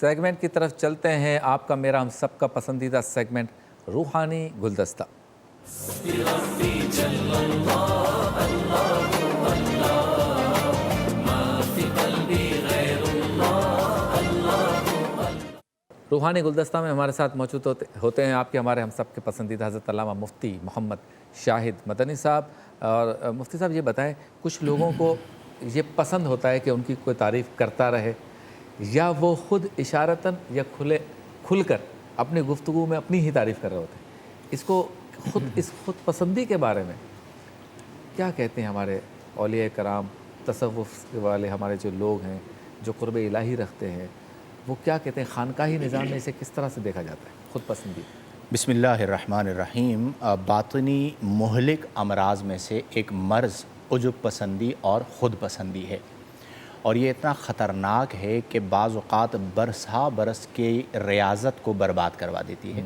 Segment کی طرف چلتے ہیں، آپ کا میرا ہم سب کا پسندیدہ سیگمنٹ روحانی گلدستہ۔ روحانی گلدستہ میں ہمارے ساتھ موجود ہوتے ہیں آپ کے ہمارے ہم سب کے پسندیدہ حضرت علامہ مفتی محمد شاہد مدنی صاحب۔ اور مفتی صاحب یہ بتائیں، کچھ لوگوں کو یہ پسند ہوتا ہے کہ ان کی کوئی تعریف کرتا رہے، یا وہ خود اشارتاً یا کھل کر اپنی گفتگو میں اپنی ہی تعریف کر رہے ہوتے ہیں۔ اس خود پسندی کے بارے میں کیا کہتے ہیں ہمارے اولیاء کرام، تصوف والے ہمارے جو لوگ ہیں جو قرب الہی رکھتے ہیں، وہ کیا کہتے ہیں؟ خانقاہی نظام میں اسے کس طرح سے دیکھا جاتا ہے خود پسندی؟ بسم اللہ الرحمن الرحیم۔ باطنی مہلک امراض میں سے ایک مرض عجب پسندی اور خود پسندی ہے، اور یہ اتنا خطرناک ہے کہ بعض اوقات برسا برس کی ریاضت کو برباد کروا دیتی ہے۔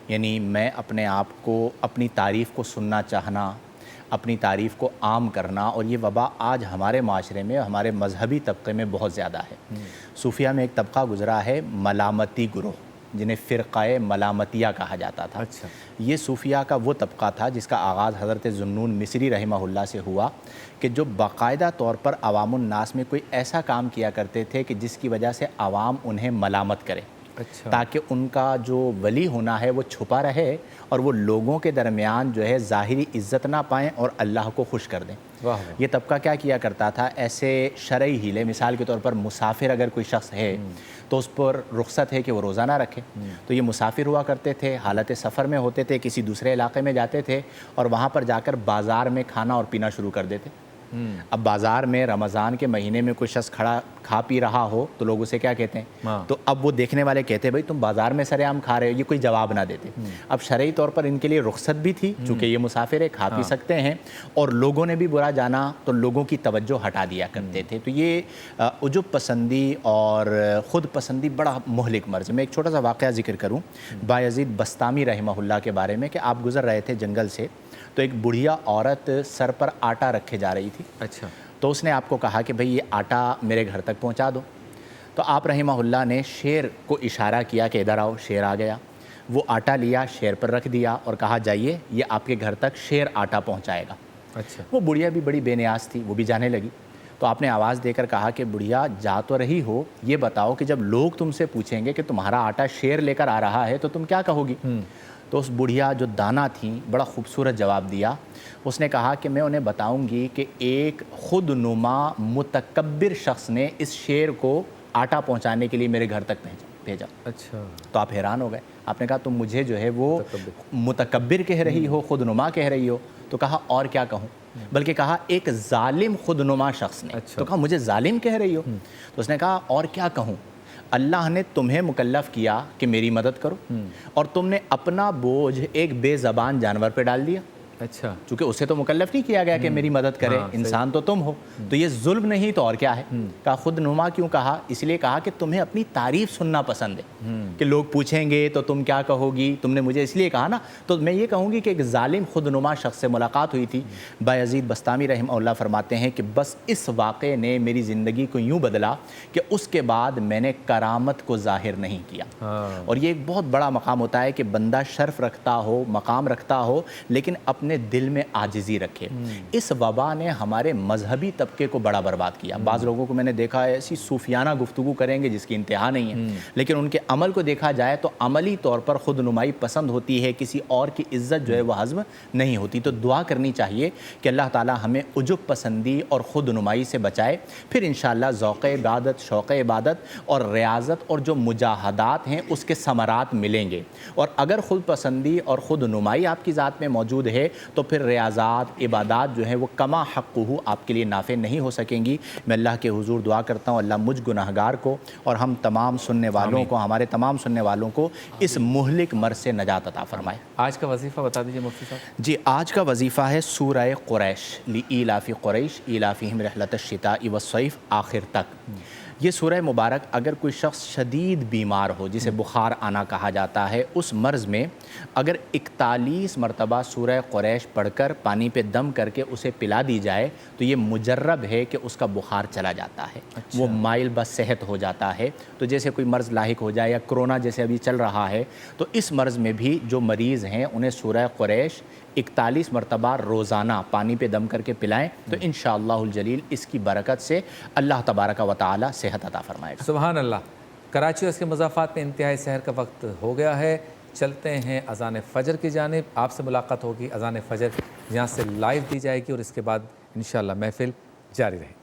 یعنی میں اپنے آپ کو، اپنی تعریف کو سننا چاہنا، اپنی تعریف کو عام کرنا، اور یہ وبا آج ہمارے معاشرے میں، ہمارے مذہبی طبقے میں بہت زیادہ ہے۔ صوفیہ میں ایک طبقہ گزرا ہے ملامتی گروہ، جنہیں فرقہ ملامتیہ کہا جاتا تھا۔ اچھا، یہ صوفیہ کا وہ طبقہ تھا جس کا آغاز حضرت ذوالنون مصری رحمہ اللہ سے ہوا، کہ جو باقاعدہ طور پر عوام الناس میں کوئی ایسا کام کیا کرتے تھے کہ جس کی وجہ سے عوام انہیں ملامت کرے، اچھا، تاکہ ان کا جو ولی ہونا ہے وہ چھپا رہے اور وہ لوگوں کے درمیان جو ہے ظاہری عزت نہ پائیں اور اللہ کو خوش کر دیں۔ واہ واہ۔ یہ طبقہ کیا کیا کرتا تھا؟ ایسے شرعی ہیلے، مثال کے طور پر مسافر اگر کوئی شخص ہے تو اس پر رخصت ہے کہ وہ روزہ نہ رکھے، تو یہ مسافر ہوا کرتے تھے، حالت سفر میں ہوتے تھے، کسی دوسرے علاقے میں جاتے تھے، اور وہاں پر جا کر بازار میں کھانا اور پینا شروع کر دیتے۔ اب بازار میں رمضان کے مہینے میں کوئی شخص کھڑا کھا پی رہا ہو تو لوگ اسے کیا کہتے ہیں؟ تو اب وہ دیکھنے والے کہتے ہیں بھائی تم بازار میں سرے عام کھا رہے ہو، یہ کوئی جواب نہ دیتے۔ اب شرعی طور پر ان کے لیے رخصت بھی تھی، چونکہ یہ مسافر ہے، کھا پی سکتے ہیں، اور لوگوں نے بھی برا جانا تو لوگوں کی توجہ ہٹا دیا کرتے تھے۔ تو یہ عجب پسندی اور خود پسندی بڑا مہلک مرض ہے۔ میں ایک چھوٹا سا واقعہ ذکر کروں بایزید بستامی رحمہ اللہ کے بارے میں، کہ آپ گزر رہے تھے جنگل سے، تو ایک بڑھیا عورت سر پر آٹا رکھے جا رہی تھی۔ اچھا، تو اس نے آپ کو کہا کہ بھئی یہ آٹا میرے گھر تک پہنچا دو۔ تو آپ رحمہ اللہ نے شیر کو اشارہ کیا کہ ادھر آؤ۔ شیر آ گیا، وہ آٹا لیا، شیر پر رکھ دیا اور کہا جائیے یہ آپ کے گھر تک شیر آٹا پہنچائے گا۔ اچھا، وہ بڑھیا بھی بڑی بے نیاز تھی، وہ بھی جانے لگی۔ تو آپ نے آواز دے کر کہا کہ بڑھیا جا تو رہی ہو، یہ بتاؤ کہ جب لوگ تم سے پوچھیں گے کہ تمہارا آٹا شیر لے کر آ رہا ہے تو تم کیا کہو گی؟ تو اس بڑھیا جو دانا تھیں بڑا خوبصورت جواب دیا۔ اس نے کہا کہ میں انہیں بتاؤں گی کہ ایک خود نما متکبر شخص نے اس شیر کو آٹا پہنچانے کے لیے میرے گھر تک بھیجا۔ اچھا، تو آپ حیران ہو گئے، آپ نے کہا تم مجھے جو ہے وہ متکبر کہہ رہی ہو، خود نما کہہ رہی ہو؟ تو کہا اور کیا کہوں؟ بلکہ کہا ایک ظالم خود نما شخص نے۔ تو کہا مجھے ظالم کہہ رہی ہو؟ تو اس نے کہا اور کیا کہوں؟ اللہ نے تمہیں مکلف کیا کہ میری مدد کرو، اور تم نے اپنا بوجھ ایک بے زبان جانور پہ ڈال دیا۔ اچھا، چونکہ اسے تو مکلف نہیں کیا گیا کہ میری مدد کرے، انسان تو تم ہو، تو یہ ظلم نہیں تو اور کیا ہے؟ کہا خود نما کیوں کہا؟ اس لیے کہا کہ تمہیں اپنی تعریف سننا پسند ہے، کہ لوگ پوچھیں گے تو تم کیا کہو گی، تم نے مجھے اس لیے کہا نا۔ تو میں یہ کہوں گی کہ ایک ظالم خود نما شخص سے ملاقات ہوئی تھی۔ بایزید بستامی رحمہ اللہ فرماتے ہیں کہ بس اس واقعے نے میری زندگی کو یوں بدلا کہ اس کے بعد میں نے کرامت کو ظاہر نہیں کیا۔ اور یہ ایک بہت بڑا مقام ہوتا ہے کہ بندہ شرف رکھتا ہو، مقام رکھتا ہو، لیکن اپنے دل میں عاجزی رکھے۔ اس وبا نے ہمارے مذہبی طبقے کو بڑا برباد کیا۔ بعض لوگوں کو میں نے دیکھا ہے ایسی صوفیانہ گفتگو کریں گے جس کی انتہا نہیں ہے، لیکن ان کے عمل کو دیکھا جائے تو عملی طور پر خود نمائی پسند ہوتی ہے، کسی اور کی عزت جو ہے وہ ہضم نہیں ہوتی۔ تو دعا کرنی چاہیے کہ اللہ تعالی ہمیں عجب پسندی اور خود نمائی سے بچائے، پھر انشاءاللہ ذوق عبادت، شوق عبادت اور ریاضت اور جو مجاہدات ہیں اس کے ثمرات ملیں گے۔ اور اگر خود پسندی اور خود نمائی آپ کی ذات میں موجود ہے تو پھر ریاضات، عبادات جو ہیں وہ کما حقہ آپ کے لیے نافع نہیں ہو سکیں گی۔ میں اللہ کے حضور دعا کرتا ہوں اللہ مجھ گناہگار کو اور ہم تمام سننے والوں کو، ہمارے تمام سننے والوں کو اس مہلک مرض سے نجات عطا فرمائے۔ آج کا وظیفہ بتا دیجیے مفتی صاحب۔ جی، آج کا وظیفہ ہے سورہ قریش، لإیلاف قریش ایلافہم رحلۃ الشتاء والصیف، آخر تک۔ یہ سورہ مبارک اگر کوئی شخص شدید بیمار ہو جسے بخار آنا کہا جاتا ہے، اس مرض میں اگر 41 مرتبہ سورہ قریش پڑھ کر پانی پہ دم کر کے اسے پلا دی جائے تو یہ مجرب ہے کہ اس کا بخار چلا جاتا ہے، وہ مائل بس صحت ہو جاتا ہے۔ تو جیسے کوئی مرض لاحق ہو جائے یا کرونا جیسے ابھی چل رہا ہے، تو اس مرض میں بھی جو مریض ہیں انہیں سورہ قریش 41 مرتبہ روزانہ پانی پہ دم کر کے پلائیں تو انشاءاللہ الجلیل اس کی برکت سے اللہ تبارک و تعالی صحت عطا فرمائے گا۔ سبحان اللہ۔ کراچی اور اس کے مضافات میں انتہائی سحر کا وقت ہو گیا ہے، چلتے ہیں اذان فجر کی جانب۔ آپ سے ملاقات ہوگی اذان فجر یہاں سے لائیو دی جائے گی اور اس کے بعد انشاءاللہ محفل جاری رہے گی۔